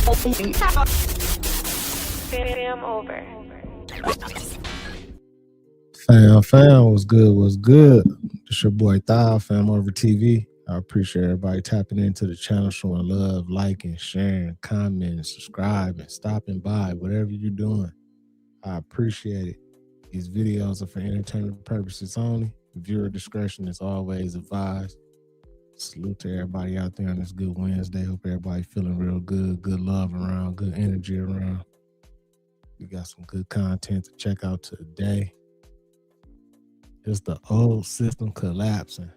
FamOver. Fam, what's good? What's good? It's your boy Thou, FamOver TV. I appreciate everybody tapping into the channel, showing love, liking, sharing, commenting, subscribing, stopping by, whatever you're doing. I appreciate it. These videos are for entertainment purposes only. Viewer discretion is always advised. Salute to everybody out there on this good Wednesday. Hope everybody feeling real good. Good love around, good energy around. We got some good content to check out today. It's the old system collapsing.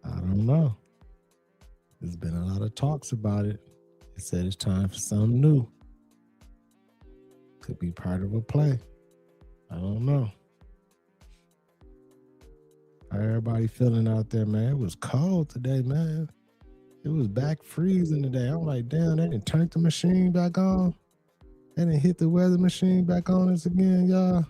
I don't know. There's been a lot of talks about it. It said it's time for something new. Could be part of a play. I don't know. How everybody feeling out there, man? It was cold today, man. It was back freezing today. I'm like, damn, they didn't turn the machine back on. They didn't hit the weather machine back on us again, y'all.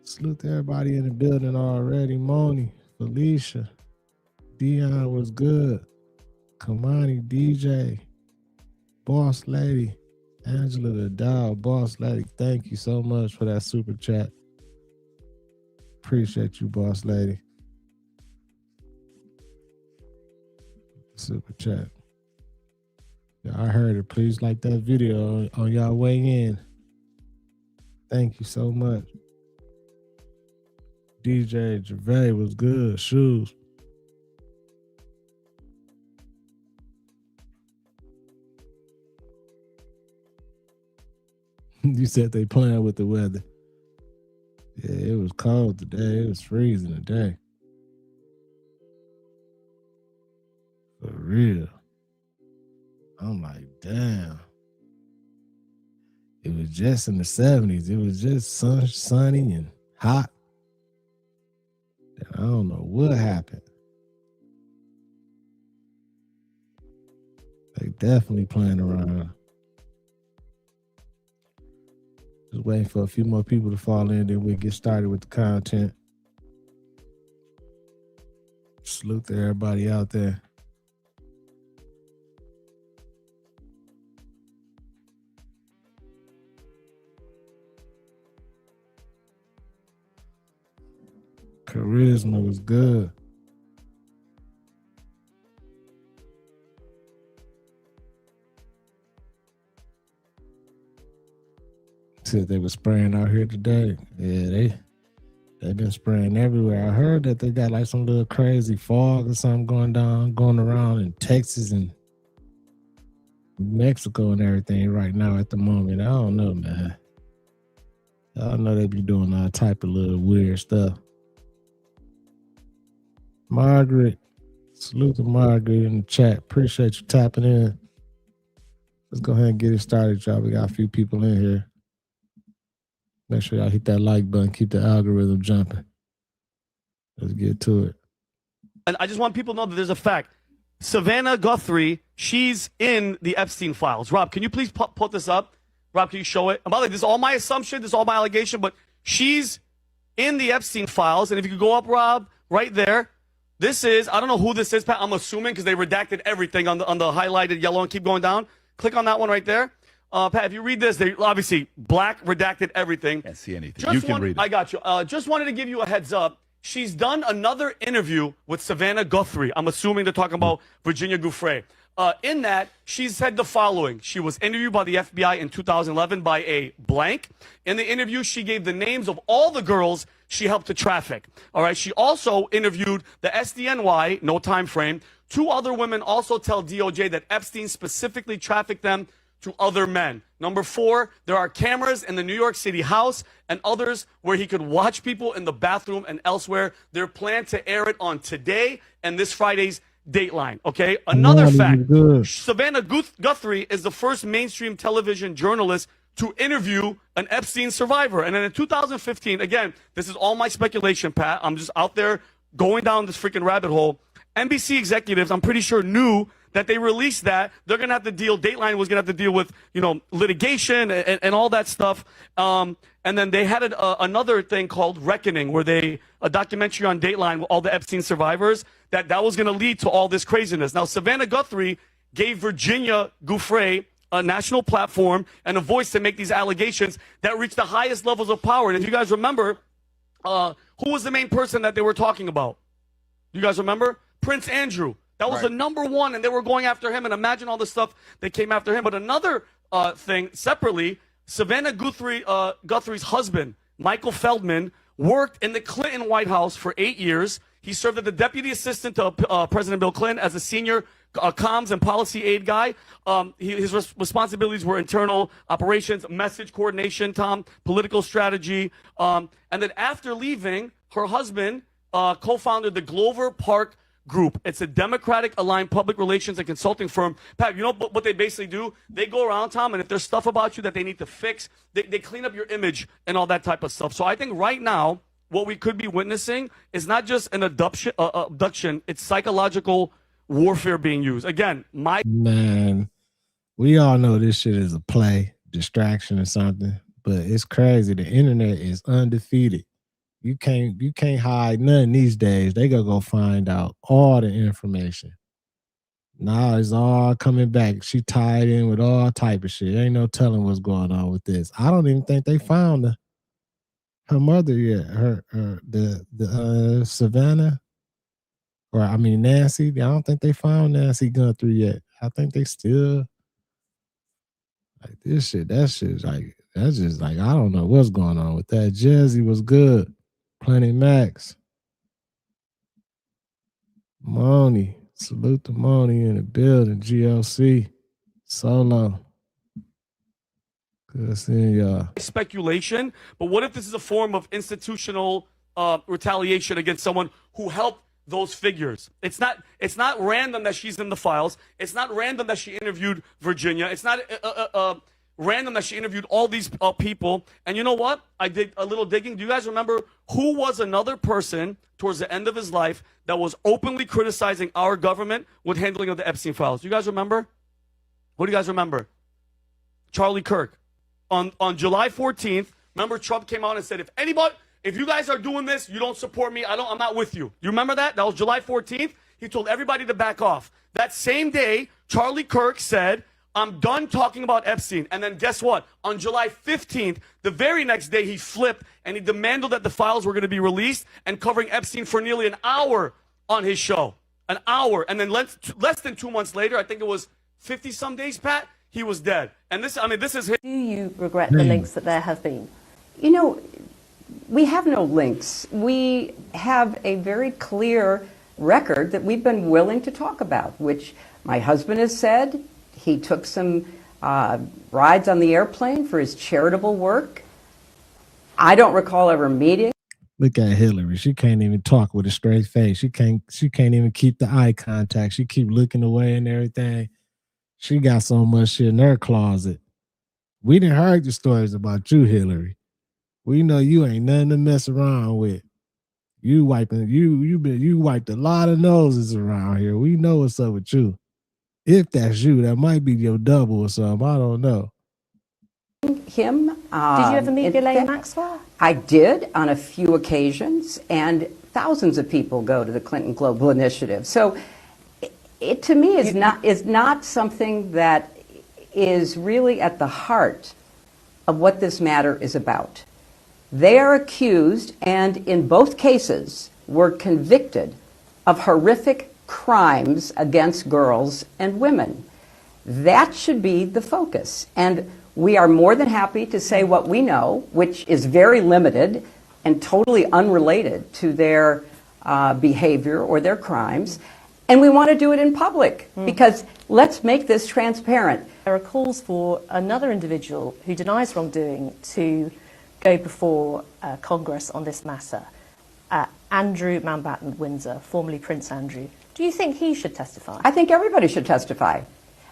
Salute to everybody in the building already. Moni, Felicia, Dion was good. Kamani, DJ, Boss Lady, Angela the Dow, Boss Lady. Thank you so much for that super chat. Appreciate you, Boss Lady. Super chat. Yeah, I heard it. Please like that video on y'all way in. Thank you so much. DJ Gervais was good. Shoes. You said they playing with the weather. Yeah, it was cold today. It was freezing today. For real. I'm like, damn. It was just in the 70s. It was just sunny and hot. And I don't know what happened. They definitely playing around. Just waiting for a few more people to fall in, then we'll get started with the content. Salute to everybody out there. Charisma was good. Said they were spraying out here today. Yeah, they've been spraying everywhere. I heard that they got like some little crazy fog or something going around in Texas and Mexico and everything right now at the moment. I don't know, man. I know they be doing all type of little weird stuff. Margaret, salute to Margaret in the chat. Appreciate you tapping in. Let's go ahead and get it started, y'all. We got a few people in here. Make sure y'all hit that like button. Keep the algorithm jumping. Let's get to it. And I just want people to know that there's a fact. Savannah Guthrie, she's in the Epstein files. Rob, can you please put this up? Rob, can you show it? And by the way, this is all my assumption. This is all my allegation. But she's in the Epstein files. And if you could go up, Rob, right there. This is, I don't know who this is, Pat. I'm assuming because they redacted everything on the highlighted yellow and keep going down. Click on that one right there. Pat, if you read this, they obviously black redacted everything. Can't see anything. You can read it. I got you. Just wanted to give you a heads up. She's done another interview with Savannah Guthrie. I'm assuming they're talking about Virginia Giuffre. In that, she said the following. She was interviewed by the FBI in 2011 by a blank. In the interview, she gave the names of all the girls she helped to traffic. All right. She also interviewed the SDNY, no time frame. 2 other women also tell DOJ that Epstein specifically trafficked them to other men. Number 4, there are cameras in the New York City house and others where he could watch people in the bathroom and elsewhere. They're planned to air it on Today and this Friday's Dateline. Okay. Another fact, Savannah Guthrie is the first mainstream television journalist to interview an Epstein survivor. And then in 2015, again, this is all my speculation, Pat. I'm just out there going down this freaking rabbit hole. NBC executives, I'm pretty sure, knew that they released that. They're going to have to deal, Dateline was going to have to deal with, litigation and all that stuff. And then they had another thing called Reckoning, where a documentary on Dateline with all the Epstein survivors, that was going to lead to all this craziness. Now, Savannah Guthrie gave Virginia Giuffre a national platform and a voice to make these allegations that reached the highest levels of power. And if you guys remember, who was the main person that they were talking about? You guys remember? Prince Andrew. That was the number one, and they were going after him. And imagine all the stuff that came after him. But another thing, separately, Savannah Guthrie's husband, Michael Feldman, worked in the Clinton White House for 8 years. He served as the deputy assistant to President Bill Clinton as a senior comms and policy aid guy. His responsibilities were internal operations, message coordination, political strategy. And then after leaving, her husband co-founded the Glover Park Group. It's a Democratic-aligned public relations and consulting firm. Pat, you know what they basically do? They go around, Tom, and if there's stuff about you that they need to fix, they clean up your image and all that type of stuff. So I think right now, what we could be witnessing is not just an abduction, it's psychological warfare being used. Again, man, we all know this shit is a play, distraction or something, but it's crazy. The internet is undefeated. You can't hide nothing these days. They gonna go find out all the information. Now it's all coming back. She tied in with all type of shit. Ain't no telling what's going on with this. I don't even think they found her mother yet. The Savannah, or I mean Nancy. I don't think they found Nancy Guthrie yet. I think they still like this shit. That's just like I don't know what's going on with that. Jazzy was good. Planet Max. Moni. Salute to Moni in the building. GLC. Solo. Good seeing y'all. Speculation, but what if this is a form of institutional retaliation against someone who helped those figures? It's not random that she's in the files. It's not random that she interviewed Virginia. It's not random that she interviewed all these people. And you know what? I did a little digging. Do you guys remember who was another person towards the end of his life that was openly criticizing our government with handling of the Epstein files? Do you guys remember? What do you guys remember? Charlie Kirk. On July 14th, remember Trump came out and said, if you guys are doing this, you don't support me, I'm not with you. You remember that? That was July 14th. He told everybody to back off. That same day, Charlie Kirk said, I'm done talking about Epstein. And then guess what? On July 15th, the very next day, he flipped and he demanded that the files were going to be released and covering Epstein for nearly an hour on his show. An hour. And then less than 2 months later, I think it was 50-some days, Pat, he was dead. And this is his. Do you regret the links that there have been? You know, we have no links. We have a very clear record that we've been willing to talk about, which my husband has said. He took some rides on the airplane for his charitable work. I don't recall ever meeting. Look at Hillary. She can't even talk with a straight face. She can't even keep the eye contact. She keep looking away and everything. She got so much shit in her closet. We didn't heard the stories about you, Hillary. We know you ain't nothing to mess around with. You wiped a lot of noses around here. We know what's up with you. If that's you, that might be your double or something. I don't know. Him. Did you ever meet Ghislaine Maxwell? I did on a few occasions, and thousands of people go to the Clinton Global Initiative. So it to me is not something that is really at the heart of what this matter is about. They are accused, and in both cases were convicted of horrific crimes against girls and women. That should be the focus. And we are more than happy to say what we know, which is very limited and totally unrelated to their behavior or their crimes. And we want to do it in public because let's make this transparent. There are calls for another individual who denies wrongdoing to go before Congress on this matter. Andrew Mountbatten Windsor, formerly Prince Andrew. Do you think he should testify? I think everybody should testify.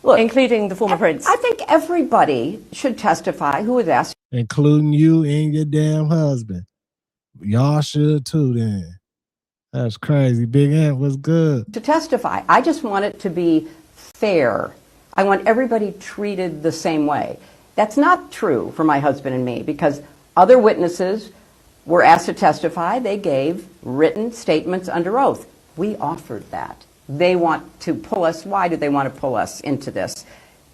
Look, including the former prince? I think everybody should testify who was asked. Including you and your damn husband. Y'all should too then. That's crazy. Big Ant was good. To testify. I just want it to be fair. I want everybody treated the same way. That's not true for my husband and me because other witnesses were asked to testify. They gave written statements under oath. We offered that. They want to pull us. Why do they want to pull us into this?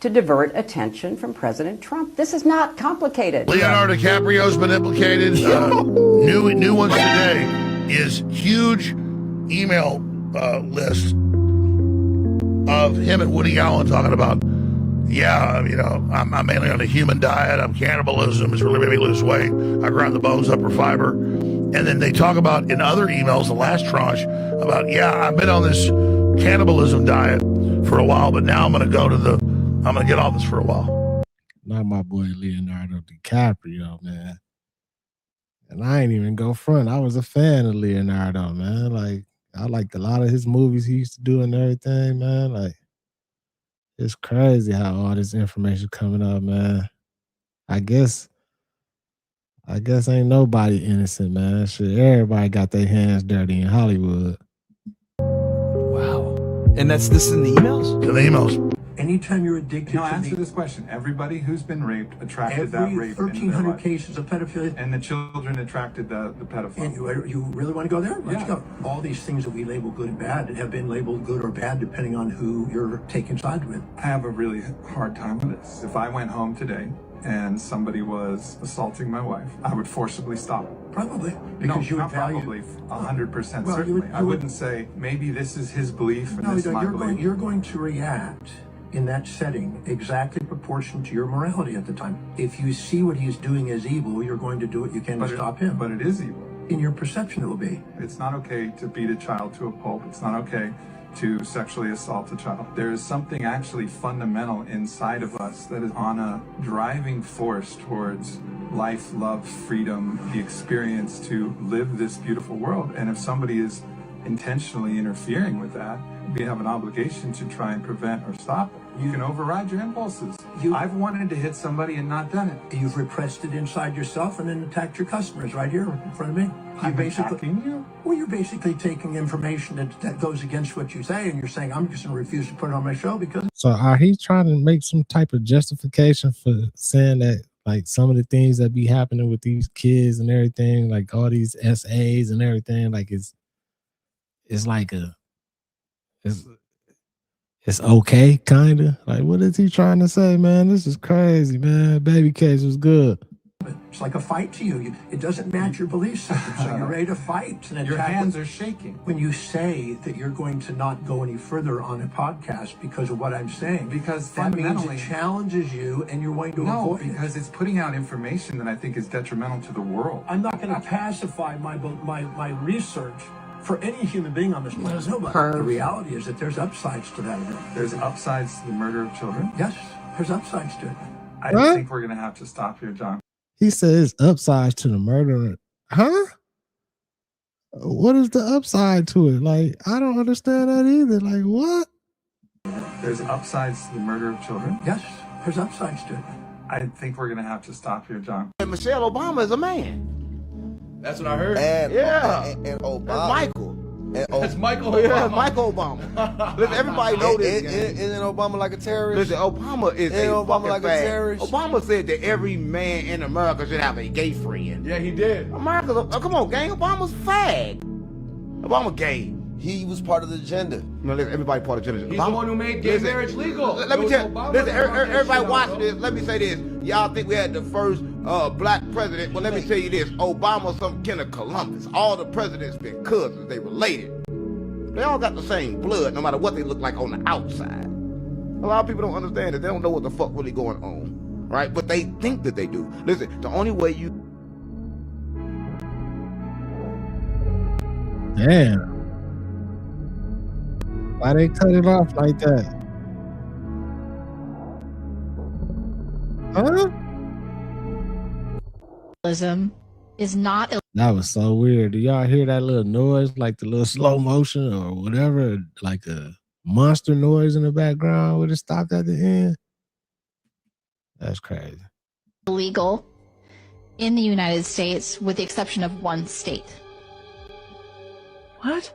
To divert attention from President Trump. This is not complicated. Leonardo DiCaprio's been implicated. New ones today is huge email list of him and Woody Allen talking about, yeah, you know, I'm mainly on a human diet. I'm cannibalism. It's really made me lose weight. I grind the bones up for fiber. And then they talk about in other emails, the last tranche, about, yeah, I've been on this cannibalism diet for a while, but now I'm going to get off this for a while. Not my boy Leonardo DiCaprio, man. And I ain't even go front. I was a fan of Leonardo, man. Like, I liked a lot of his movies he used to do and everything, man. Like, it's crazy how all this information coming up, man. I guess ain't nobody innocent, man. Shit, everybody got their hands dirty in Hollywood. Wow. And this is in the emails? In the emails. Anytime you're addicted to answer this question. Everybody who's been raped attracted that rape. 1,300 cases of pedophilia. And the children attracted the pedophile. And you really want to go there? Let's Yeah. go. All these things that we label good and bad have been labeled good or bad depending on who you're taking sides with. I have a really hard time with this. If I went home today and somebody was assaulting my wife, I would forcibly stop. Probably. Because you would not value... probably, 100% Well, certainly. I you would- wouldn't say, maybe this is his belief and No, this is my belief. you're going to react in that setting exactly proportional to your morality at the time. If you see what he's doing as evil, you're going to do what you can to stop him. But it is evil. In your perception, it will be. It's not okay to beat a child to a pulp. It's not okay to sexually assault a child. There is something actually fundamental inside of us that is on a driving force towards life, love, freedom, the experience to live this beautiful world. And if somebody is intentionally interfering with that, we have an obligation to try and prevent or stop it. You can override your impulses. I've wanted to hit somebody and not done it. You've repressed it inside yourself and then attacked your customers right here in front of me. I'm attacking you? Well, you're basically taking information that goes against what you say, and you're saying, I'm just going to refuse to put it on my show because... So are he trying to make some type of justification for saying that, like, some of the things that be happening with these kids and everything, like all these SAs and everything, like it's like it's okay, kind of? Like, what is he trying to say, man? This is crazy, man. Baby Case was good. It's like a fight to you. It doesn't match your belief system, so you're ready to fight. And Your hands are shaking. When you say that you're going to not go any further on a podcast because of what I'm saying, Because that means fundamentally... it challenges you and you're going to avoid it. because it's putting out information that I think is detrimental to the world. I'm not going to pacify my research for any human being on this planet. Nobody. The reality is that there's upsides to that event. There's upsides to the murder of children. Yes, there's upsides to it. I What? think we're going to have to stop here, John. He says upside to the murder. Huh? What is the upside to it? Like, I don't understand that either. Like, what? There's upsides to the murder of children. Yes, there's upsides to it. I think we're going to have to stop here, John. Michelle Obama is a man. That's what I heard. And, yeah. And Obama. That's Michael. That's Michael Obama. Yeah, Michael Obama. Listen, everybody know this. Isn't Obama like a terrorist? Listen, Obama is Obama like a terrorist? Obama said that every man in America should have a gay friend. Yeah, he did. America's come on, gang. Obama's fag. Obama gay. He was part of the agenda. No, listen, everybody part of the agenda. He's the one who made gay marriage legal. Let me tell you. Listen, everybody watching this. Let me say this. Y'all think we had the first black president? Well, let me tell you this. Obama's some kind of Columbus. All the presidents been cousins. They related. They all got the same blood, no matter what they look like on the outside. A lot of people don't understand that. They don't know what the fuck really going on, right? But they think that they do. Listen, the only way you... Damn. Why they cut it off like that? Huh? Is not That was so weird. Do y'all hear that little noise, like the little slow motion or whatever, like a monster noise in the background when it stopped at the end? That's crazy. illegal in the United States with the exception of one state. What?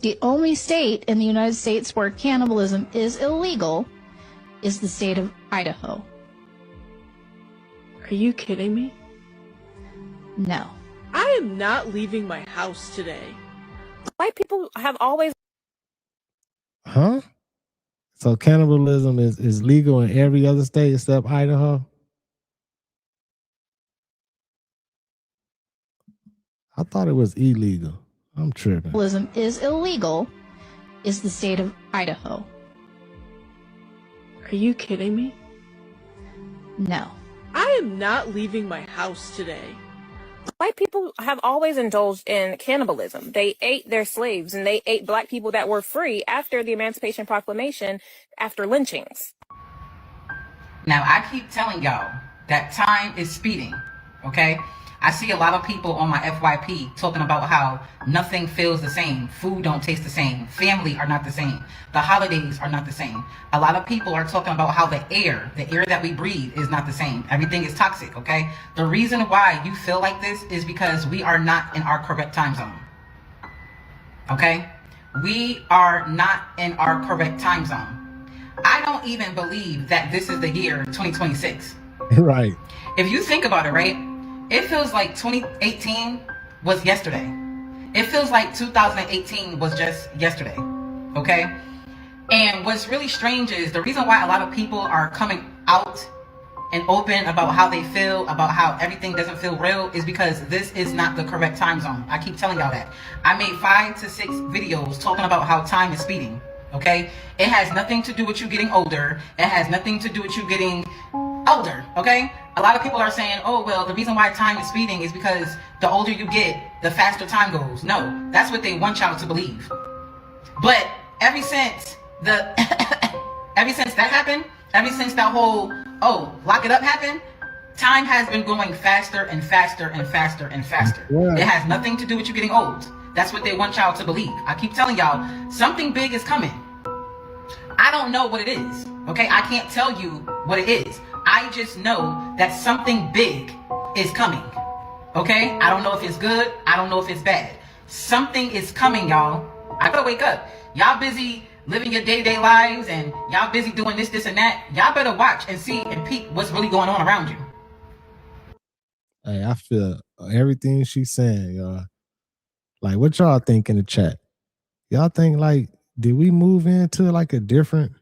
The only state in the United States where cannibalism is illegal is the state of Idaho. Are you kidding me? No. I am not leaving my house today. White people have always Huh? So cannibalism is legal in every other state except Idaho? I thought it was illegal. I'm tripping. Cannibalism is illegal is the state of Idaho. Are you kidding me? No. I am not leaving my house today. White people have always indulged in cannibalism. They ate their slaves, and they ate black people that were free after the Emancipation Proclamation, after lynchings. Now, I keep telling y'all that time is speeding, okay? I see a lot of people on my FYP talking about how nothing feels the same. Food don't taste the same. Family are not the same. The holidays are not the same. A lot of people are talking about how the air that we breathe is not the same. Everything is toxic, okay? The reason why you feel like this is because we are not in our correct time zone, okay? We are not in our correct time zone. I don't even believe that this is the year 2026. Right. If you think about it, right? It feels like 2018 was yesterday. It feels like 2018 was just yesterday, okay? And what's really strange is the reason why a lot of people are coming out and open about how they feel, about how everything doesn't feel real, is because this is not the correct time zone. I keep telling y'all that. I made 5 to 6 videos talking about how time is speeding, okay? It has nothing to do with you getting older. It has nothing to do with you getting older, okay? A lot of people are saying, oh, well, the reason why time is speeding is because the older you get, the faster time goes. No, that's what they want y'all to believe. But ever since ever since that happened, ever since that whole, oh, lock it up happened, time has been going faster and faster and faster and faster. Yeah. It has nothing to do with you getting old. That's what they want y'all to believe. I keep telling y'all, something big is coming. I don't know what it is, okay? I can't tell you what it is. I just know that something big is coming, okay? I don't know if it's good. I don't know if it's bad. Something is coming, y'all. I gotta wake up. Y'all busy living your day-to-day lives and y'all busy doing this, this, and that. Y'all better watch and see and peep what's really going on around you. Hey, I feel everything she's saying, y'all. Like, what y'all think in the chat? Y'all think, like, did we move into, like, a different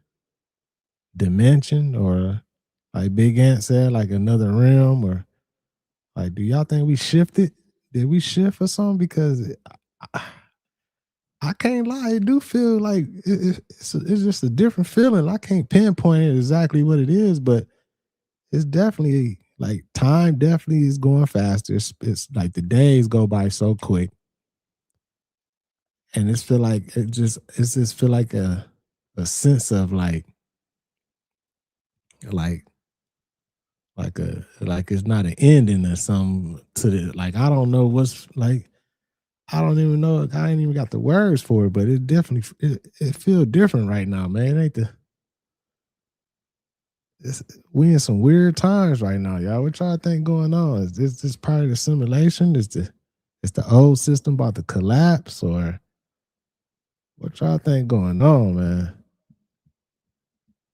dimension, or like Big Ant said, like another realm, or like, do y'all think we shifted? Did we shift or something? Because I can't lie, it do feel like it's just a different feeling. I can't pinpoint it exactly what it is, but it's definitely like time definitely is going faster. It's like the days go by so quick, and it just feel like a sense of like it's not an ending or something to the, like, I don't know what's like, I don't even know, I ain't even got the words for it, but it definitely it feels different right now, man. It ain't we in some weird times right now, y'all. What y'all think going on? Is this part of the simulation? Is the old system about to collapse, or what y'all think going on, man?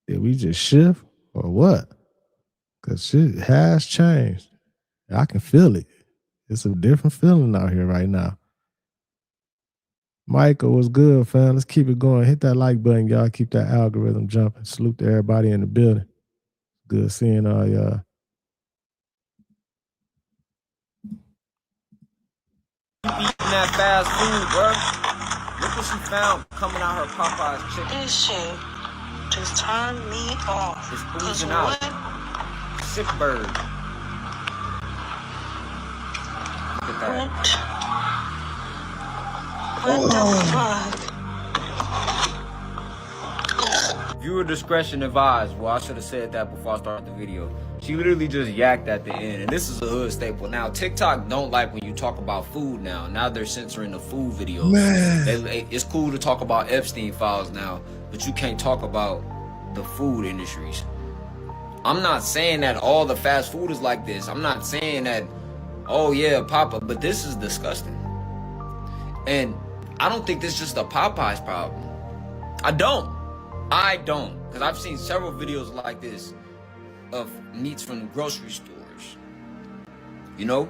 Did we just shift or what? Because shit has changed. I can feel it. It's a different feeling out here right now. Michael, what's good, fam? Let's keep it going. Hit that like button, y'all. Keep that algorithm jumping. Salute to everybody in the building. Good seeing all y'all. Eating that fast food, bro. Look what she found coming out her Popeye's chicken. This shit just turned me off. It's oozing out. Sick bird. Look at that. What the fuck? Viewer discretion advised. Well, I should have said that before I started the video. She literally just yacked at the end, and this is a hood staple. Now, TikTok don't like when you talk about food now. Now they're censoring the food videos. It's cool to talk about Epstein files now, but you can't talk about the food industries. I'm not saying that all the fast food is like this. I'm not saying that, oh yeah, Papa, but this is disgusting. And I don't think this is just a Popeyes problem. I don't. Because I've seen several videos like this of meats from grocery stores. You know?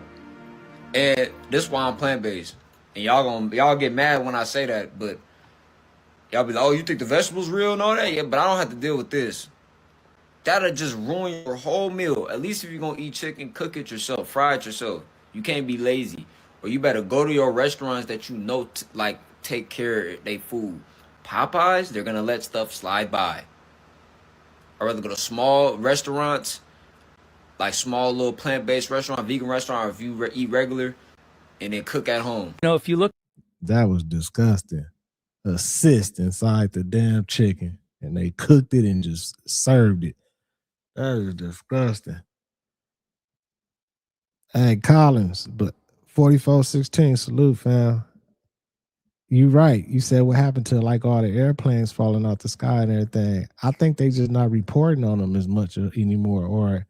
And this is why I'm plant-based. And y'all get mad when I say that, but Y'all be like, oh, you think the vegetables real and all that? Yeah, but I don't have to deal with this. That'll just ruin your whole meal. At least if you're going to eat chicken, cook it yourself, fry it yourself. You can't be lazy. Or you better go to your restaurants that you know, like, take care of their food. Popeyes, they're going to let stuff slide by. I'd rather go to small restaurants, like small little plant-based restaurant, vegan restaurant, or if you eat regular, and then cook at home. You know, if you look... That was disgusting. A cyst inside the damn chicken, and they cooked it and just served it. That is disgusting. Hey, Collins, but 4416, salute, fam. You right. You said what happened to like all the airplanes falling out the sky and everything. I think they just not reporting on them as much anymore, or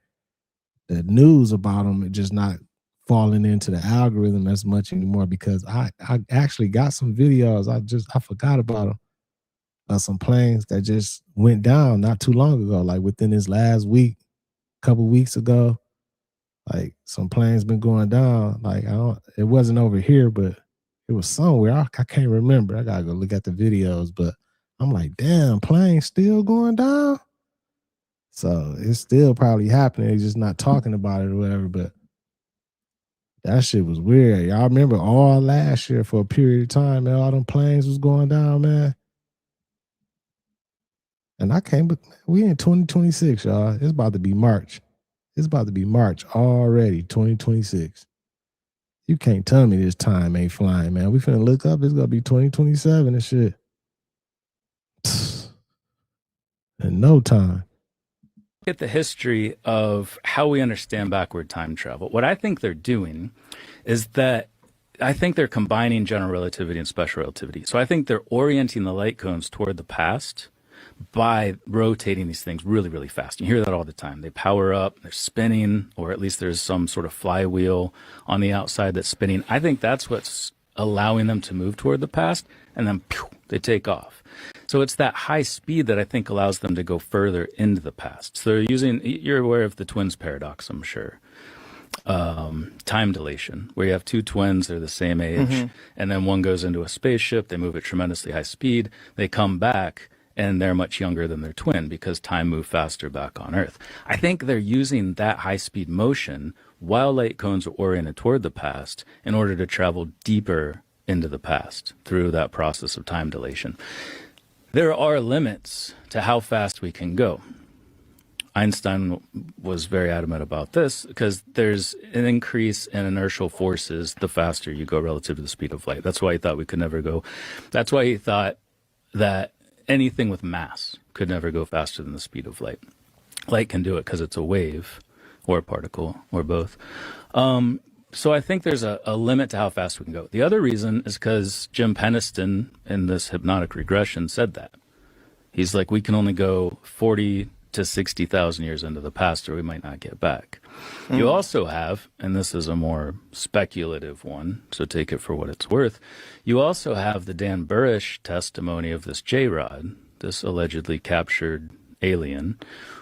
the news about them just not falling into the algorithm as much anymore, because I actually got some videos. I forgot about them. Some planes that just went down not too long ago, like within this last week, couple weeks ago. Like some planes been going down. Like it wasn't over here, but it was somewhere. I can't remember. I gotta go look at the videos, but I'm like, damn, planes still going down. So it's still probably happening. They're just not talking about it or whatever, but that shit was weird. Y'all remember all last year for a period of time, man, all them planes was going down, man. And I can't, but we in 2026, y'all. It's about to be March. It's about to be March already, 2026. You can't tell me this time ain't flying, man. We finna look up, it's gonna be 2027 and shit. In no time. At the history of how we understand backward time travel. What I think they're doing is that I think they're combining general relativity and special relativity. So I think they're orienting the light cones toward the past by rotating these things really, really fast. You hear that all the time. They power up, they're spinning, or at least there's some sort of flywheel on the outside that's spinning. I think that's what's allowing them to move toward the past, and then pew, they take off. So it's that high speed that I think allows them to go further into the past. So they're using, you're aware of the twins paradox, I'm sure. Time dilation, where you have two twins, they're the same age, and then one goes into a spaceship, they move at tremendously high speed, they come back, and they're much younger than their twin because time moved faster back on Earth. I think they're using that high-speed motion while light cones are oriented toward the past in order to travel deeper into the past through that process of time dilation. There are limits to how fast we can go. Einstein was very adamant about this because there's an increase in inertial forces the faster you go relative to the speed of light. That's why he thought we could never go. That's why he thought that anything with mass could never go faster than the speed of light. Light can do it because it's a wave or a particle or both. So I think there's a limit to how fast we can go. The other reason is because Jim Penniston in this hypnotic regression said that. He's like, we can only go 40 to 60,000 years into the past or we might not get back. You also have, and this is a more speculative one, so take it for what it's worth, you also have the Dan Burrish testimony of this J-Rod, this allegedly captured alien,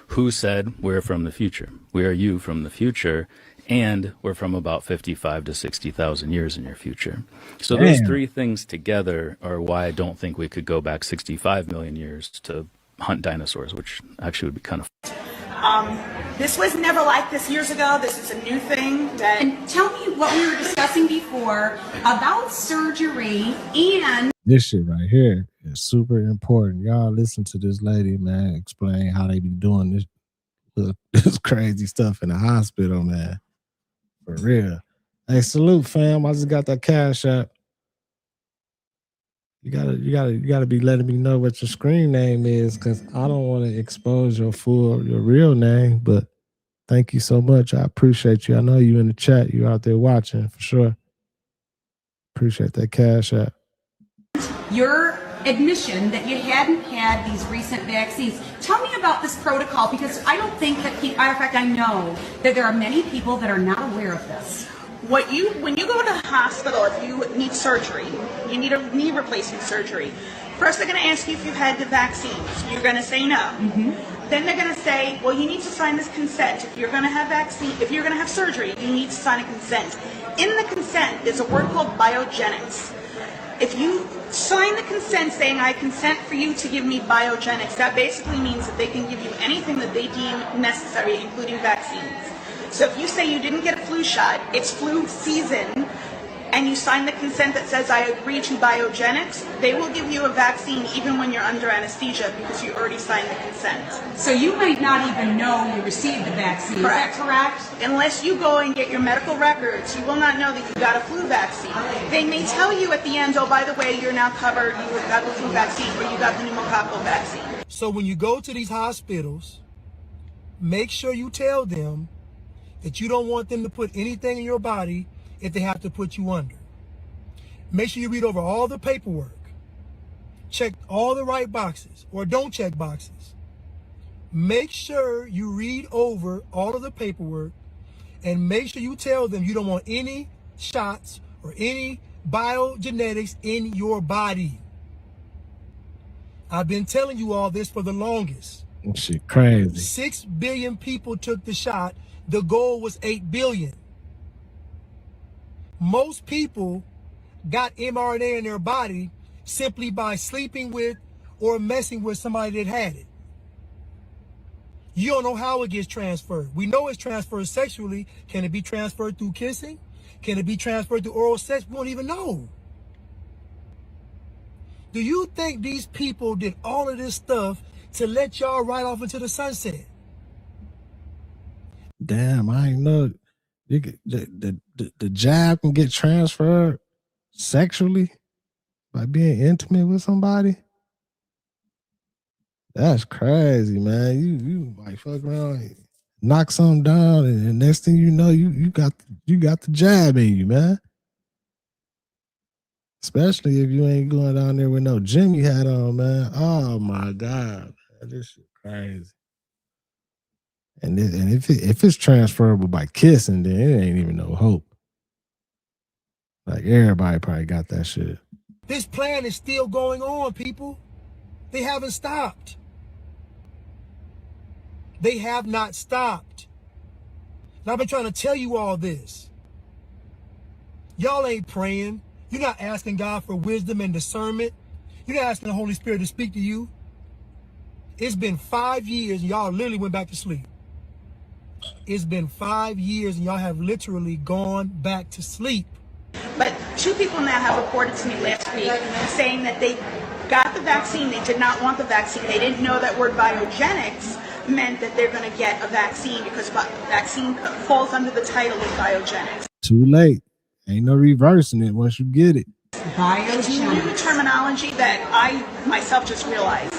who said, we're from the future. We are you from the future, and we're from about 55 to 60,000 years in your future. So those three things together are why I don't think we could go back 65 million years to hunt dinosaurs, which actually would be kind of... This was never like this years ago. This is a new thing. And tell me what we were discussing before about surgery and... This shit right here is super important. Y'all listen to this lady, man, explain how they be doing this crazy stuff in the hospital, man. For real. Hey, salute, fam. I just got that cash app. You gotta be letting me know what your screen name is, because I don't want to expose your real name. But thank you so much. I appreciate you. I know you in the chat. You out there watching for sure. Appreciate that cash app. Your admission that you hadn't had these recent vaccines. Tell me about this protocol, because I don't think that people, matter of fact, I know that there are many people that are not aware of this. When you go to the hospital, if you need surgery, you need a knee replacement surgery, first they're going to ask you if you've had the vaccines. You're going to say no. Then they're going to say, well, you need to sign this consent. If you're going to have surgery, you need to sign a consent. In the consent, there's a word called biogenics. If you sign the consent saying, I consent for you to give me biogenics, that basically means that they can give you anything that they deem necessary, including vaccines. So if you say you didn't get a flu shot, it's flu season, and you sign the consent that says, I agree to biogenics, they will give you a vaccine even when you're under anesthesia because you already signed the consent. So you might not even know you received the vaccine. Correct. Is that correct? Unless you go and get your medical records, you will not know that you got a flu vaccine. They may tell you at the end, oh, by the way, you're now covered, you got the flu vaccine or you got the pneumococcal vaccine. So when you go to these hospitals, make sure you tell them that you don't want them to put anything in your body if they have to put you under. Make sure you read over all the paperwork. Check all the right boxes, or don't check boxes. Make sure you read over all of the paperwork, and make sure you tell them you don't want any shots or any biogenetics in your body. I've been telling you all this for the longest. That shit crazy. 6 billion people took the shot. The goal was 8 billion. Most people got mRNA in their body simply by sleeping with or messing with somebody that had it. You don't know how it gets transferred. We know it's transferred sexually. Can it be transferred through kissing? Can it be transferred through oral sex? We don't even know. Do you think these people did all of this stuff to let y'all ride off into the sunset? Damn, I ain't know. You could, the jab can get transferred sexually by being intimate with somebody. That's crazy, man. You like fuck around, knock something down, and the next thing you know, you got the jab in you, man. Especially if you ain't going down there with no Jimmy hat on, man. Oh my God, man, this shit crazy. And if it's transferable by kissing, then it ain't even no hope. Like everybody probably got that shit. This plan is still going on, people. They haven't stopped. They have not stopped. And I've been trying to tell you all this. Y'all ain't praying. You're not asking God for wisdom and discernment. You're not asking the Holy Spirit to speak to you. It's been 5 years and y'all literally went back to sleep. It's been 5 years and y'all have literally gone back to sleep. But 2 people now have reported to me last week saying that they got the vaccine, they did not want the vaccine, they didn't know that word biogenics meant that they're going to get a vaccine because vaccine falls under the title of biogenics. Too late. Ain't no reversing it once you get it. It's new terminology that I myself just realized.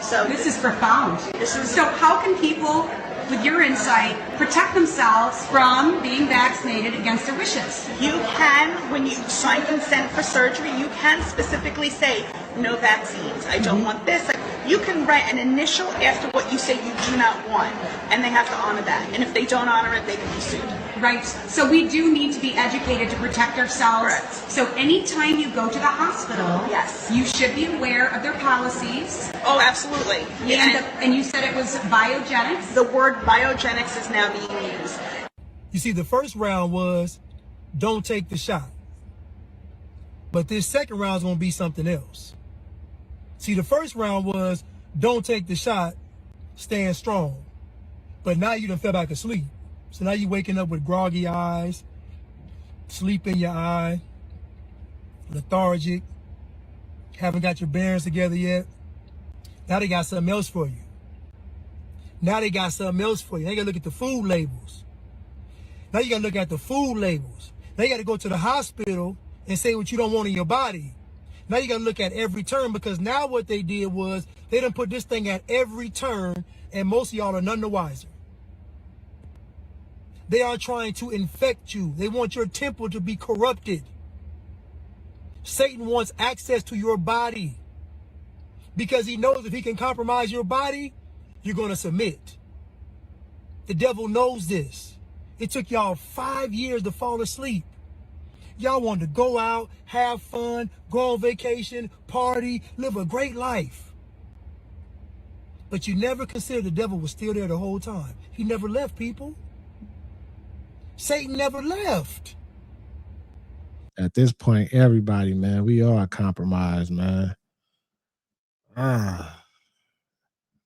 So This is profound. So how can people, with your insight, protect themselves from being vaccinated against their wishes? You can, when you sign consent for surgery, you can specifically say, no vaccines, I don't want this. You can write an initial after what you say you do not want, and they have to honor that. And if they don't honor it, they can be sued. Right. So we do need to be educated to protect ourselves. Correct. So anytime you go to the hospital, yes, you should be aware of their policies. Oh, absolutely. And you said it was biogenics? The word biogenics is now being used. You see, the first round was, don't take the shot. But this second round is going to be something else. See, the first round was, don't take the shot, stand strong. But now you done fell back asleep. So now you're waking up with groggy eyes, sleep in your eye, lethargic, haven't got your bearings together yet. Now they got something else for you. Now they got something else for you. Now you got to look at the food labels. Now you got to look at the food labels. Now you got to go to the hospital and say what you don't want in your body. Now you got to look at every turn, because now what they did was they done put this thing at every turn, and most of y'all are none the wiser. They are trying to infect you. They want your temple to be corrupted. Satan wants access to your body because he knows if he can compromise your body, you're going to submit. The devil knows this. It took y'all 5 years to fall asleep. Y'all wanted to go out, have fun, go on vacation, party, live a great life. But you never considered the devil was still there the whole time. He never left, people. Satan never left. At this point, everybody, man, we are compromised, man.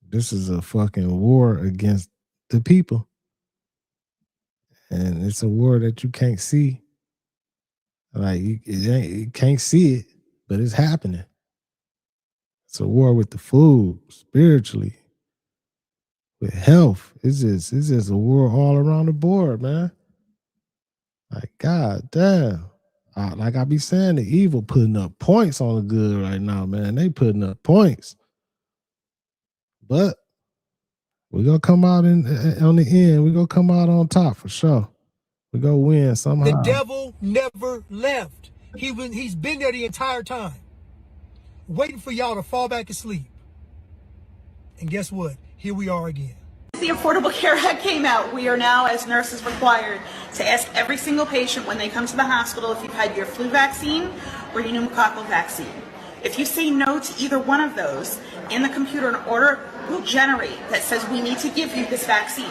This is a fucking war against the people. And it's a war that you can't see. Like, you can't see it, but it's happening. It's a war with the food, spiritually, with health. It's just a war all around the board, man. Like, god damn. Like I be saying, the evil putting up points on the good right now, man. They putting up points. But we're going to come out on the end. We're going to come out on top for sure. We're going to win somehow. The devil never left. He's been there the entire time, waiting for y'all to fall back asleep. And guess what? Here we are again. The Affordable Care Act came out. We are now, as nurses, required to ask every single patient when they come to the hospital if you've had your flu vaccine or your pneumococcal vaccine. If you say no to either one of those, in the computer, an order will generate that says we need to give you this vaccine.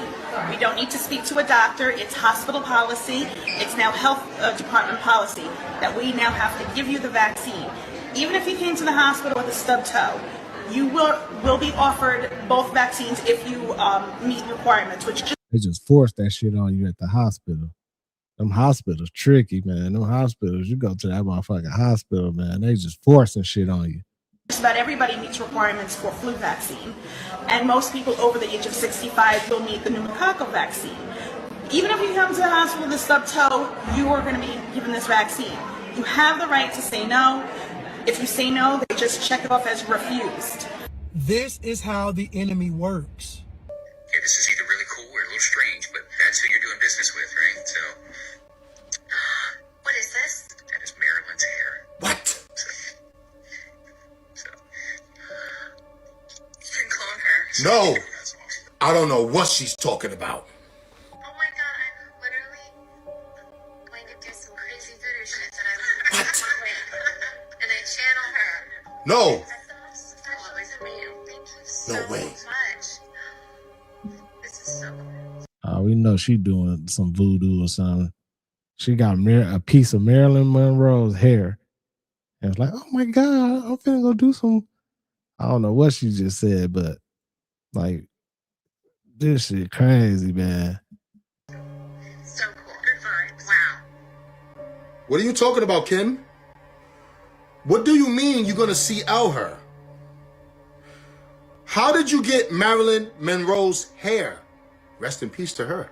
We don't need to speak to a doctor. It's hospital policy. It's now health department policy that we now have to give you the vaccine. Even if you came to the hospital with a stub toe, you will be offered both vaccines if you meet requirements, which they just force that shit on you at the hospital. Them hospitals tricky, man. Them hospitals, you go to that motherfucking hospital, man, they just forcing shit on you. just about everybody meets requirements for flu vaccine. And most people over the age of 65 will need the pneumococcal vaccine. Even if you come to the hospital with a stub toe, you are going to be given this vaccine. You have the right to say no. If you say no, they just check it off as refused. This is how the enemy works. Okay, this is either really cool or a little strange, but that's who you're doing business with, right? So, What is this? that is Marilyn's hair. What? You can clone her. No! I don't know what she's talking about. Oh my god, I'm literally going to do some crazy voodoo shit that I learned. What? And I channel her. No! That's the most special for you. Thank you so No way. much. This is so cool. We know she doing some voodoo or something. She got a piece of Marilyn Monroe's hair. And it's like, oh my God, I'm finna go do some. I don't know what she just said, but like, this shit crazy, man. So cool. Good vibes. Wow. What are you talking about, Kim? What do you mean you're gonna see out her? How did you get Marilyn Monroe's hair? Rest in peace to her.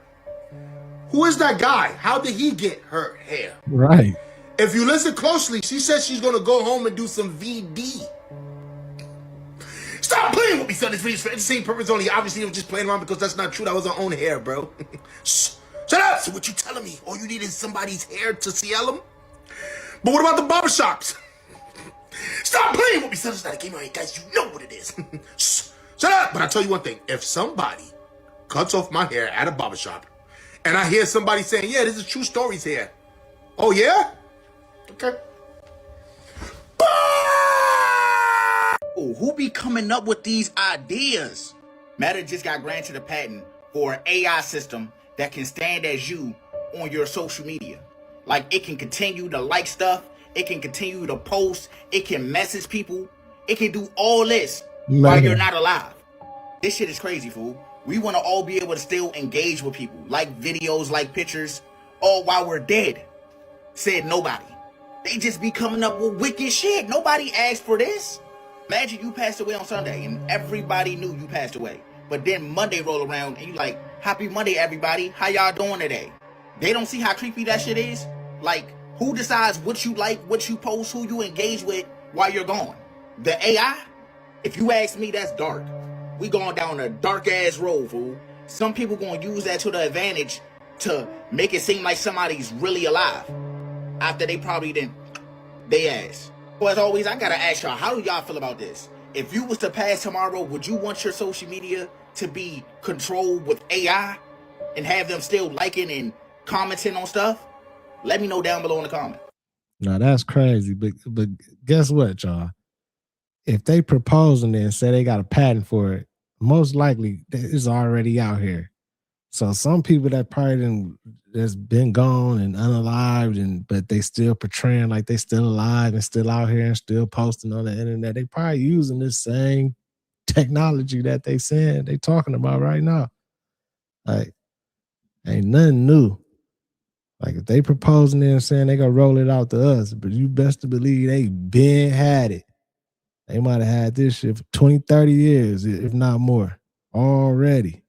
Who is that guy? How did he get her hair? Right. If you listen closely, she says she's gonna go home and do some VD. Stop playing with me, son. This video's for entertainment purpose only. Obviously, I'm just playing around because that's not true. That was her own hair, bro. Shh. Shut up. So what you telling me? All you need is somebody's hair to CL them? But what about the barbershops? Stop playing with me, son. It's not a game, right, guys. You know what it is. Shh. Shut up. But I tell you one thing. If somebody cuts off my hair at a barbershop and I hear somebody saying, yeah, this is true stories here. Oh, yeah? Okay. Who be coming up with these ideas? Meta just got granted a patent for an AI system that can stand as you on your social media. Like, it can continue to like stuff, it can continue to post, it can message people, it can do all this while you're not alive. This shit is crazy, fool. We want to all be able to still engage with people, like videos, like pictures, all while we're dead. Said nobody. They just be coming up with wicked shit. Nobody asked for this. Imagine you passed away on Sunday and everybody knew you passed away. But then Monday roll around and you like, happy Monday, everybody. How y'all doing today? They don't see how creepy that shit is? Like, who decides what you like, what you post, who you engage with while you're gone? The AI? If you ask me, that's dark. We going down a dark ass road, fool. Some people gonna use that to the advantage to make it seem like somebody's really alive after they probably didn't they ass. Well, as always, I gotta ask y'all, how do y'all feel about this? If you was to pass tomorrow, would you want your social media to be controlled with AI and have them still liking and commenting on stuff? Let me know down below in the comment. Now that's crazy, but guess what, y'all? If they proposing it and say they got a patent for it, most likely it's already out here. So some people that probably that's been gone and unalived, but they still portraying like they still alive and still out here and still posting on the internet. They probably using this same technology that they saying they talking about right now. Like, ain't nothing new. Like, if they proposing it and saying they gonna roll it out to us, but you best to believe they been had it. They might have had this shit for 20, 30 years, if not more, already.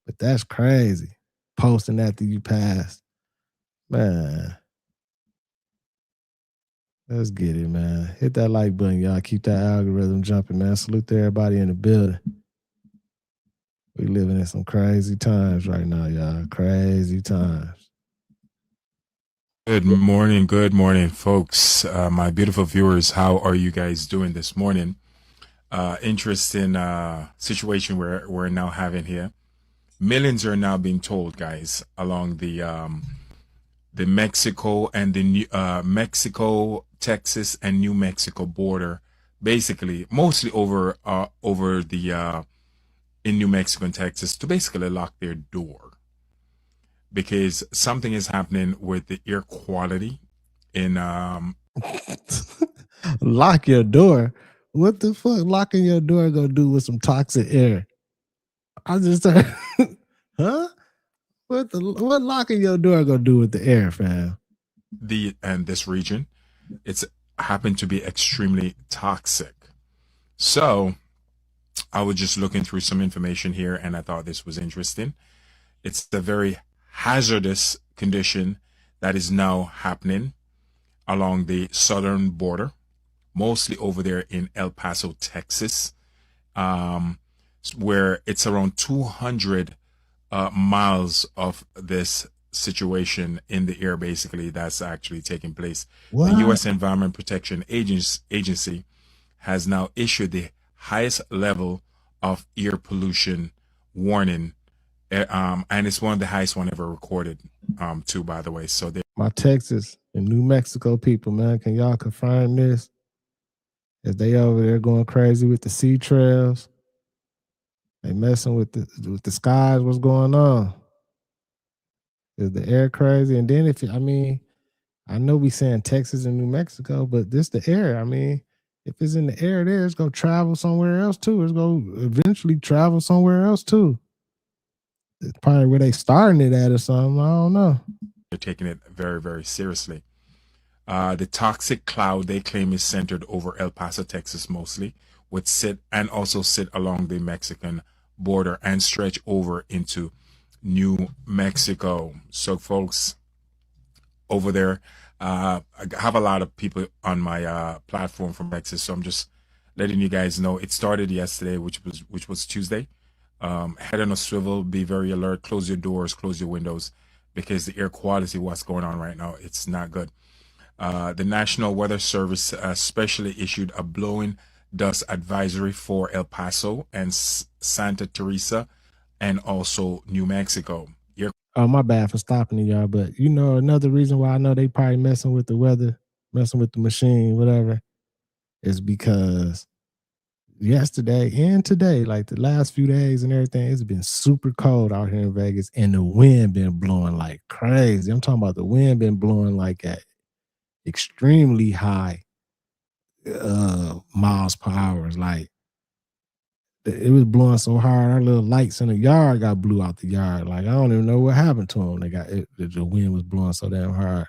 But that's crazy. Posting after you passed. Man. Let's get it, man. Hit that like button, y'all. Keep that algorithm jumping, man. Salute to everybody in the building. We living in some crazy times right now, y'all. Crazy times. Good morning, folks. My beautiful viewers, how are you guys doing this morning? Interesting situation we're now having here. Millions are now being told, guys, along the Mexico and the Mexico, Texas, and New Mexico border, basically, mostly over the in New Mexico and Texas, to basically lock their door. Because something is happening with the air quality in Lock your door. What the fuck locking your door gonna do with some toxic air? I just heard, huh? What locking your door gonna do with the air, fam? This region, it's happened to be extremely toxic. So I was just looking through some information here, and I thought this was interesting. It's a very hazardous condition that is now happening along the southern border, mostly over there in El Paso, Texas, where it's around 200 miles of this situation in the air, basically, that's actually taking place. What? The U.S. Environment Protection Agency has now issued the highest level of air pollution warning, and it's one of the highest one ever recorded, too, by the way. So my Texas and New Mexico people, man, can y'all confirm this? If they over there going crazy with the sea trails, they messing with the skies, what's going on? Is the air crazy? And then I know we saying Texas and New Mexico, but this the air. I mean, if it's in the air there, it's gonna travel somewhere else too. It's gonna eventually travel somewhere else too. It's probably where they starting it at or something. I don't know. They're taking it very, very seriously. The toxic cloud, they claim, is centered over El Paso, Texas, mostly, would sit along the Mexican border and stretch over into New Mexico. So, folks, over there, I have a lot of people on my platform from Texas, so I'm just letting you guys know. It started yesterday, which was Tuesday. Head on a swivel, be very alert, close your doors, close your windows, because the air quality, what's going on right now, it's not good. The National Weather Service specially issued a blowing dust advisory for El Paso and Santa Teresa and also New Mexico. Oh, my bad for stopping y'all, but another reason why I know they probably messing with the weather, messing with the machine, whatever, is because yesterday and today, like the last few days and everything, it's been super cold out here in Vegas, and the wind been blowing like crazy. I'm talking about the wind been blowing like at extremely high miles per hour. Like, it was blowing so hard, our little lights in the yard got blew out the yard. Like, I don't even know what happened to them. The wind was blowing so damn hard.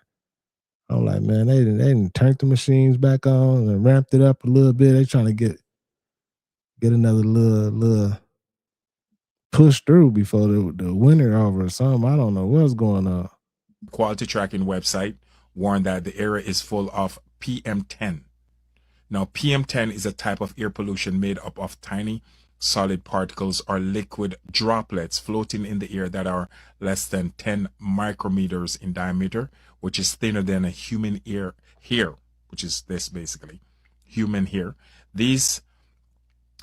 I'm like, man, they didn't turn the machines back on and ramped it up a little bit. They trying to get another little push through before the winter over or something. I don't know what's going on. Quality tracking website warned that the area is full of PM10. Now, PM10 is a type of air pollution made up of tiny solid particles or liquid droplets floating in the air that are less than 10 micrometers in diameter, which is thinner than a human hair, which is this basically, human hair. These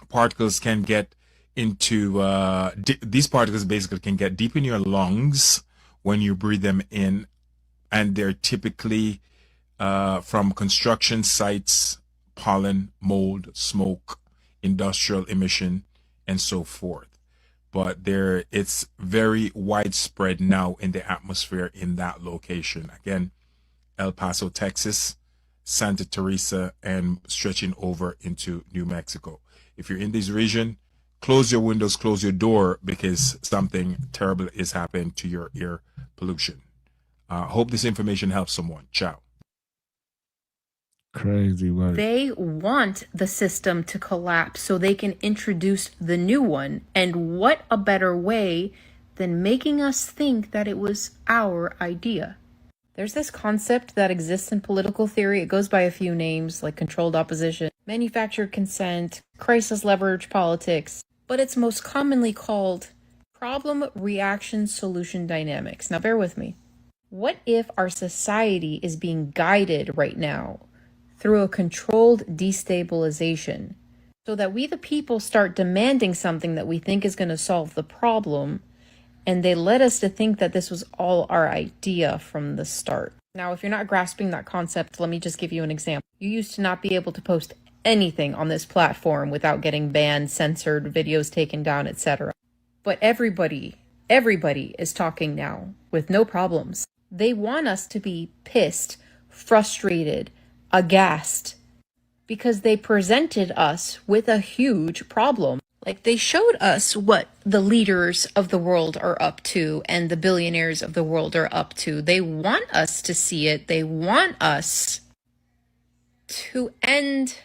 particles can get into, these particles basically can get deep in your lungs when you breathe them in, and they're typically from construction sites, pollen, mold, smoke, industrial emission, and so forth. but it's very widespread now in the atmosphere in that location. Again, El Paso, Texas, Santa Teresa, and stretching over into New Mexico. If you're in this region, close your windows, close your door, because something terrible is happening to your air pollution. Hope this information helps someone. Ciao. Crazy work. They want the system to collapse so they can introduce the new one. And what a better way than making us think that it was our idea. There's this concept that exists in political theory. It goes by a few names like controlled opposition, manufactured consent, crisis leverage politics, but it's most commonly called problem reaction solution dynamics. Now bear with me. What if our society is being guided right now through a controlled destabilization so that we the people start demanding something that we think is going to solve the problem, and they led us to think that this was all our idea from the start. Now, if you're not grasping that concept, let me just give you an example. You used to not be able to post anything on this platform without getting banned, censored, videos taken down, etc. But everybody is talking now with no problems. They want us to be pissed, frustrated, aghast, because they presented us with a huge problem. Like, they showed us what the leaders of the world are up to and the billionaires of the world are up to. They want us to see it. They want us to end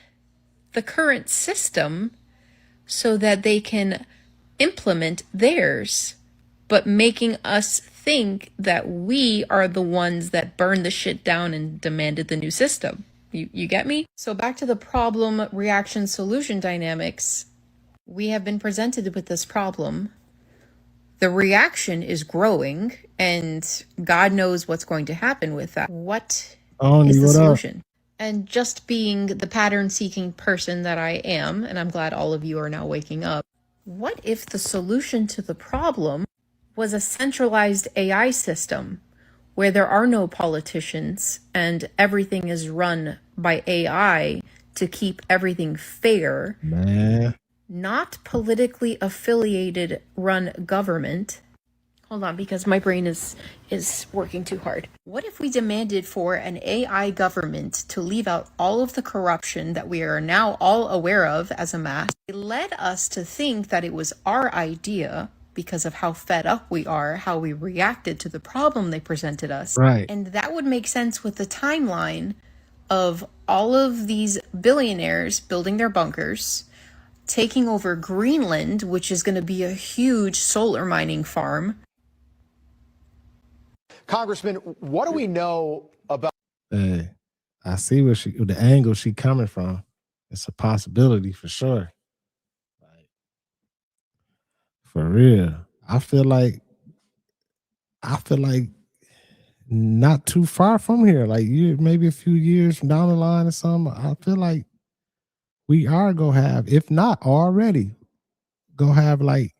the current system so that they can implement theirs, but making us think that we are the ones that burned the shit down and demanded the new system. You get me? So back to the problem reaction solution dynamics. We have been presented with this problem. The reaction is growing, and God knows what's going to happen with that. What is the solution? And just being the pattern-seeking person that I am, and I'm glad all of you are now waking up, what if the solution to the problem was a centralized AI system where there are no politicians and everything is run by AI to keep everything fair? Man. Not politically affiliated run government. Hold on, because my brain is working too hard. What if we demanded for an AI government to leave out all of the corruption that we are now all aware of as a mass? It led us to think that it was our idea because of how fed up we are, how we reacted to the problem they presented us. Right. And that would make sense with the timeline of all of these billionaires building their bunkers, taking over Greenland, which is going to be a huge solar mining farm. Congressman, what do we know about? Hey, I see where the angle she coming from. It's a possibility for sure. Like, for real. I feel like not too far from here, like maybe a few years down the line or something. I feel like we are gonna have, if not already, gonna have like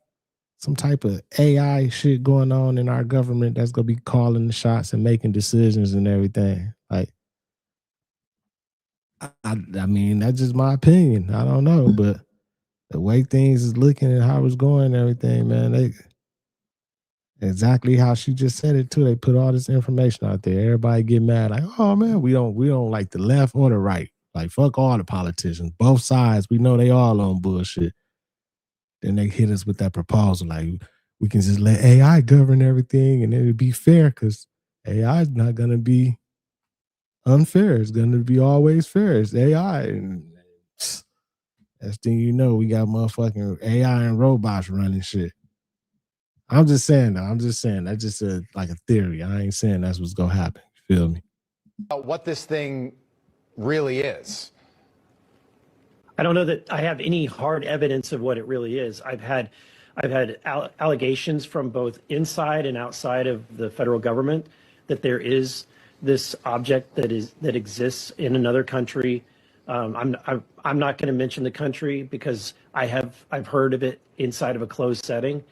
some type of AI shit going on in our government that's gonna be calling the shots and making decisions and everything. Like, I mean, that's just my opinion. I don't know, but the way things is looking and how it's going and everything, man, they exactly how she just said it too. They put all this information out there. Everybody get mad, like, oh man, we don't like the left or the right. Like, fuck all the politicians, both sides. We know they all on bullshit. Then they hit us with that proposal, like we can just let AI govern everything and it would be fair, because AI is not gonna be unfair. It's gonna be always fair. It's AI, and next thing you know, we got motherfucking AI and robots running shit. I'm just saying though. That's just like a theory. I ain't saying that's what's gonna happen. You feel me? What this thing really is? I don't know that I have any hard evidence of what it really is. I've had allegations from both inside and outside of the federal government that there is this object that exists in another country. I'm not going to mention the country because I've heard of it inside of a closed setting,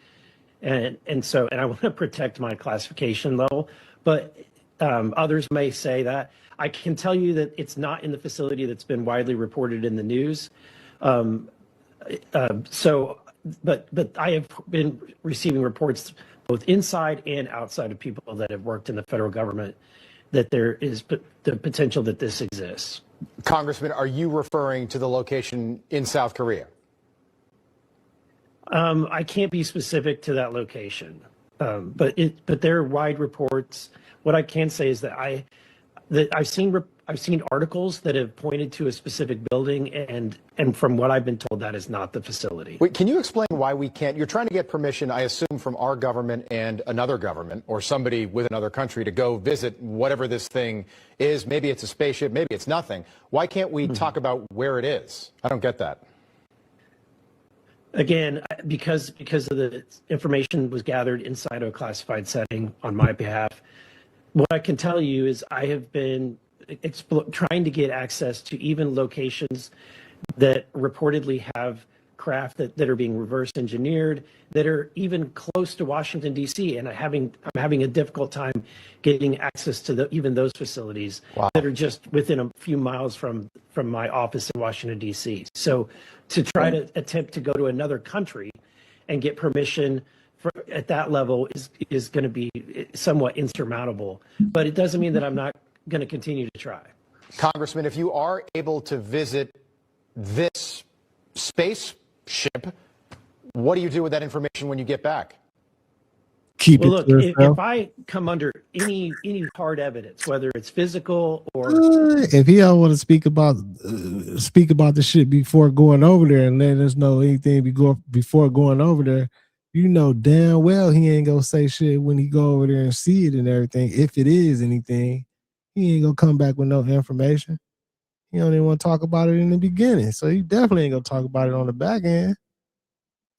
and I want to protect my classification level. But others may say that. I can tell you that it's not in the facility that's been widely reported in the news. So but I have been receiving reports both inside and outside of people that have worked in the federal government that there is the potential that this exists. Congressman, are you referring to the location in South Korea? I can't be specific to that location, but there are wide reports. What I can say is that I've seen articles that have pointed to a specific building, and from what I've been told, that is not the facility. Wait, can you explain why we can't? You're trying to get permission, I assume, from our government and another government or somebody with another country to go visit whatever this thing is. Maybe it's a spaceship, maybe it's nothing. Why can't we talk about where it is? I don't get that. Again, because of the information was gathered inside of a classified setting on my behalf. What I can tell you is I have been trying to get access to even locations that reportedly have craft that are being reverse engineered, that are even close to Washington, D.C. And I'm having a difficult time getting access to even those facilities that are just within a few miles from my office in Washington, D.C. So to try to attempt to go to another country and get permission at that level is going to be somewhat insurmountable. But it doesn't mean that I'm not going to continue to try. Congressman, if you are able to visit this spaceship, what do you do with that information when you get back? Keep well, it look, to yourself. if I come under any hard evidence, whether it's physical or If he don't want to speak about the shit before going over there and let us know anything before going over there, you know damn well he ain't gonna say shit when he go over there and see it and everything. If it is anything, he ain't gonna come back with no information. He don't even want to talk about it in the beginning, so he definitely ain't gonna talk about it on the back end.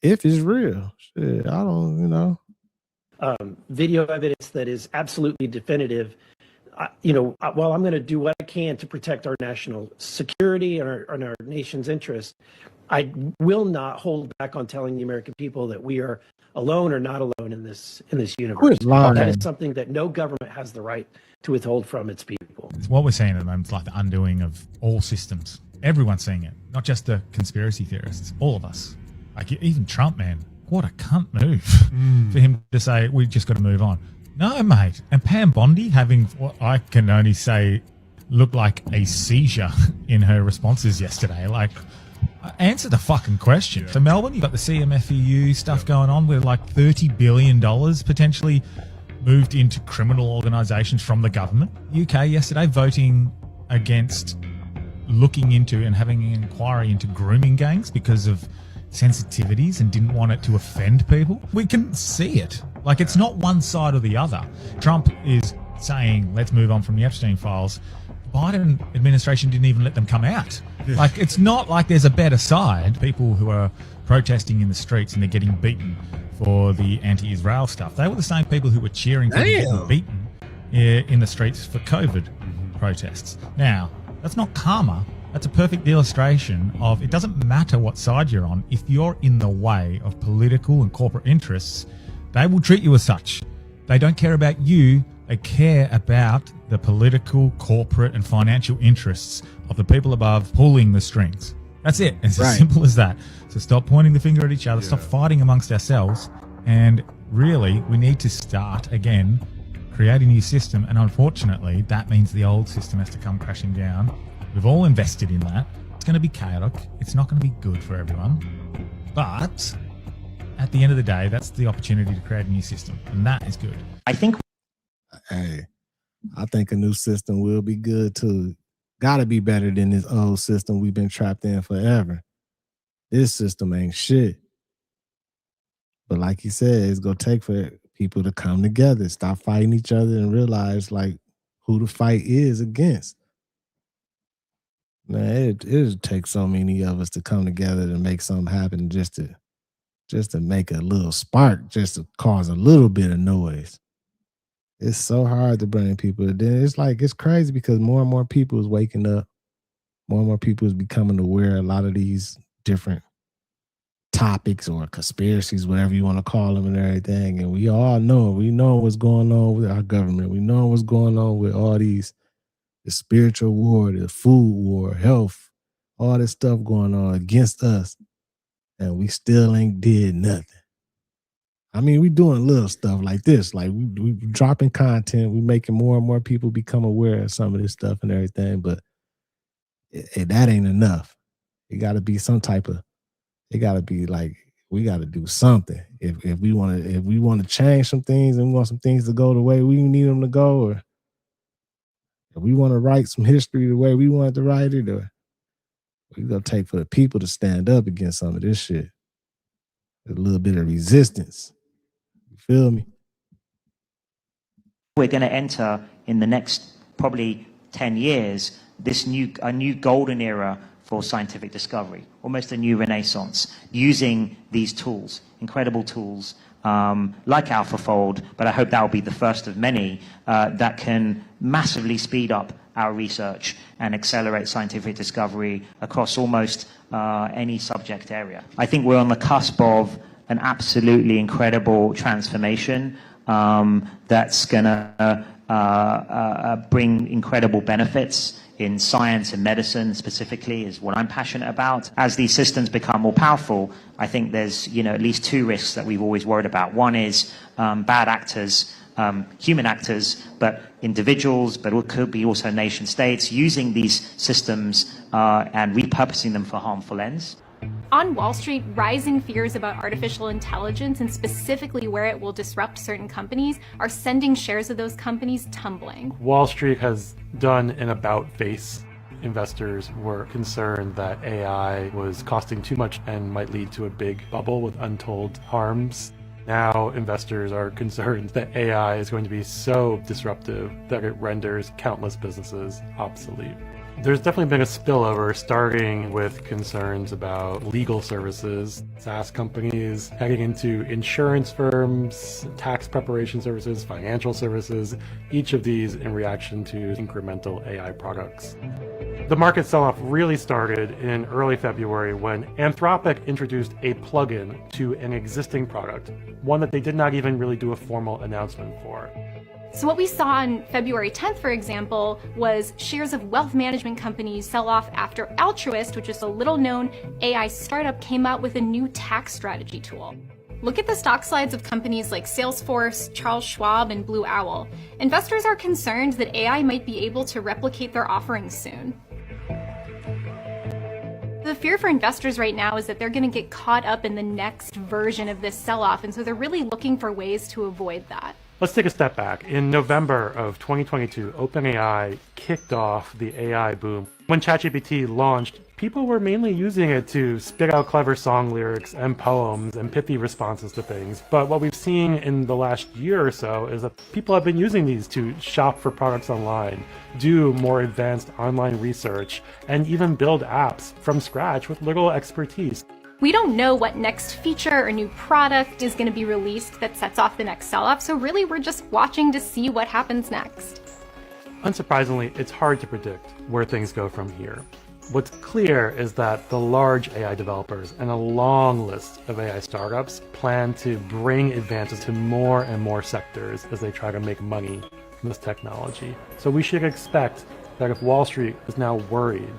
If it's real, shit, I don't, video evidence that is absolutely definitive, while I'm going to do what I can to protect our national security and our nation's interests, I will not hold back on telling the American people that we are alone or not alone in this universe. Quit lying. That is something that no government has the right to withhold from its people. What we're seeing at the moment is like the undoing of all systems. Everyone's seeing it, not just the conspiracy theorists, all of us. Like even Trump, man. What a cunt move for him to say, we just got to move on. No, mate. And Pam Bondi having what I can only say looked like a seizure in her responses yesterday. Like, answer the fucking question. Yeah. So Melbourne, you've got the CMFEU stuff going on where like $30 billion potentially moved into criminal organisations from the government. UK yesterday voting against looking into and having an inquiry into grooming gangs because of sensitivities and didn't want it to offend people. We can see it. Like, it's not one side or the other. Trump is saying, let's move on from the Epstein files. Biden administration didn't even let them come out. Like, it's not like there's a better side. People who are protesting in the streets and they're getting beaten for the anti-Israel stuff. They were the same people who were cheering for getting beaten in the streets for COVID protests. Now, that's not karma. That's a perfect illustration of it doesn't matter what side you're on. If you're in the way of political and corporate interests, they will treat you as such. They don't care about you. They care about the political, corporate, and financial interests of the people above pulling the strings. That's it. It's as simple as that. So stop pointing the finger at each other. Stop fighting amongst ourselves. And really, we need to start again, create a new system. And unfortunately, that means the old system has to come crashing down. We've all invested in that. It's going to be chaotic. It's not going to be good for everyone. But at the end of the day, that's the opportunity to create a new system. And that is good. I think a new system will be good too. Got to be better than this old system we've been trapped in forever. This system ain't shit. But like you said, it's going to take for people to come together, stop fighting each other and realize like who the fight is against. Man, it'll take so many of us to come together to make something happen just to make a little spark, just to cause a little bit of noise. It's so hard to bring people. Then it's crazy because more and more people is waking up. More and more people is becoming aware of a lot of these different topics or conspiracies, whatever you want to call them and everything. And we all know, we know what's going on with our government. We know what's going on with all these, the spiritual war, the food war, health, all this stuff going on against us. and we still ain't did nothing. I mean, we doing little stuff like this, like we dropping content, we making more and more people become aware of some of this stuff and everything, but that ain't enough. It got to be some type of, it got to be like, we got to do something. If we want to change some things and we want some things to go the way we need them to go, or if we want to write some history the way we want to write it, or we gonna take for the people to stand up against some of this shit. A little bit of resistance. You feel me? We're going to enter in the next probably 10 years a new golden era for scientific discovery, almost a new renaissance, using these tools, incredible tools like AlphaFold, but I hope that will be the first of many that can massively speed up our research and accelerate scientific discovery across almost any subject area. I think we're on the cusp of an absolutely incredible transformation that's going to bring incredible benefits in science and medicine specifically, is what I'm passionate about. As these systems become more powerful, I think there's at least two risks that we've always worried about. One is bad actors, human actors, but individuals, but it could be also nation states, using these systems and repurposing them for harmful ends. On Wall Street, rising fears about artificial intelligence and specifically where it will disrupt certain companies are sending shares of those companies tumbling. Wall Street has done an about-face. Investors were concerned that AI was costing too much and might lead to a big bubble with untold harms. Now investors are concerned that AI is going to be so disruptive that it renders countless businesses obsolete. There's definitely been a spillover, starting with concerns about legal services, SaaS companies, heading into insurance firms, tax preparation services, financial services, each of these in reaction to incremental AI products. The market sell-off really started in early February when Anthropic introduced a plugin to an existing product, one that they did not even really do a formal announcement for. So what we saw on February 10th, for example, was shares of wealth management companies sell off after Altruist, which is a little-known AI startup, came out with a new tax strategy tool. Look at the stock slides of companies like Salesforce, Charles Schwab, and Blue Owl. Investors are concerned that AI might be able to replicate their offerings soon. The fear for investors right now is that they're going to get caught up in the next version of this sell-off, and so they're really looking for ways to avoid that. Let's take a step back. In November of 2022, OpenAI kicked off the AI boom. When ChatGPT launched, people were mainly using it to spit out clever song lyrics and poems and pithy responses to things. But what we've seen in the last year or so is that people have been using these to shop for products online, do more advanced online research, and even build apps from scratch with little expertise. We don't know what next feature or new product is going to be released that sets off the next sell-off, so really we're just watching to see what happens next. Unsurprisingly, it's hard to predict where things go from here. What's clear is that the large AI developers and a long list of AI startups plan to bring advances to more and more sectors as they try to make money from this technology. So we should expect that if Wall Street is now worried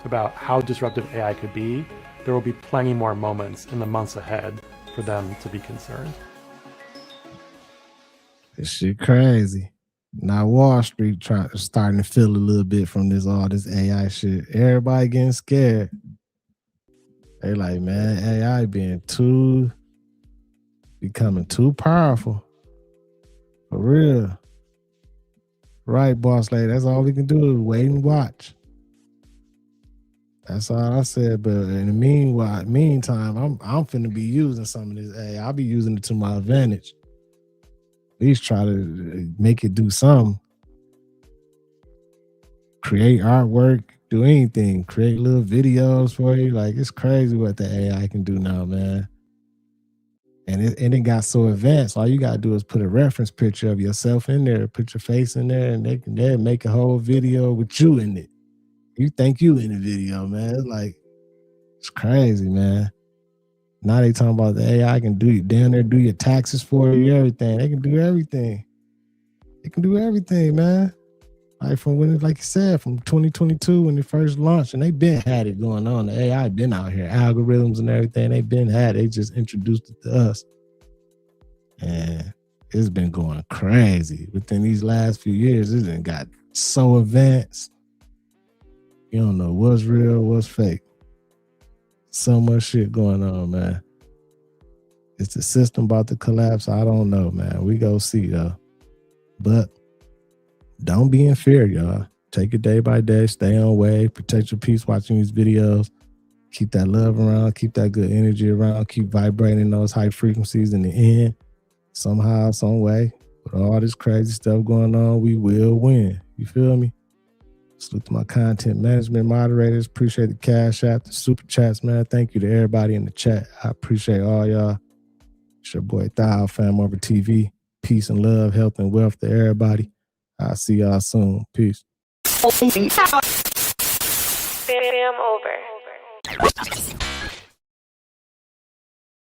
about how disruptive AI could be, there will be plenty more moments in the months ahead for them to be concerned. This shit crazy. Now Wall Street starting to feel a little bit from all this AI shit. Everybody getting scared. They like, man, AI becoming too powerful. For real. Right, boss lady. That's all we can do is wait and watch. That's all I said. But in the meantime, I'm finna be using some of this AI. I'll be using it to my advantage. At least try to make it do something. Create artwork, do anything. Create little videos for you. Like, it's crazy what the AI can do now, man. And it got so advanced. All you gotta do is put a reference picture of yourself in there, put your face in there, and they'll make a whole video with you in it. You think you in the video, man. It's like, it's crazy, man. Now they talking about the AI can do down there, do your taxes for you, everything. They can do everything. They can do everything, man. Like from when, like you said, from 2022 when it first launched, and they been had it going on. The AI been out here, algorithms and everything. They been had. They just introduced it to us, and it's been going crazy within these last few years. It done got so advanced. You don't know what's real, what's fake. So much shit going on, man. Is the system about to collapse? I don't know, man. We go see though, but. Don't be in fear, y'all. Take it day by day. Stay on wave. Protect your peace watching these videos. Keep that love around. Keep that good energy around. Keep vibrating those high frequencies. In the end, somehow, some way, with all this crazy stuff going on, we will win. You feel me? Salute to my content management moderators. Appreciate the cash app, the super chats, man. Thank you to everybody in the chat. I appreciate all y'all. It's your boy Thao, FamOverTV. Peace and love, health and wealth to everybody. I'll see y'all soon. Peace. Fam over.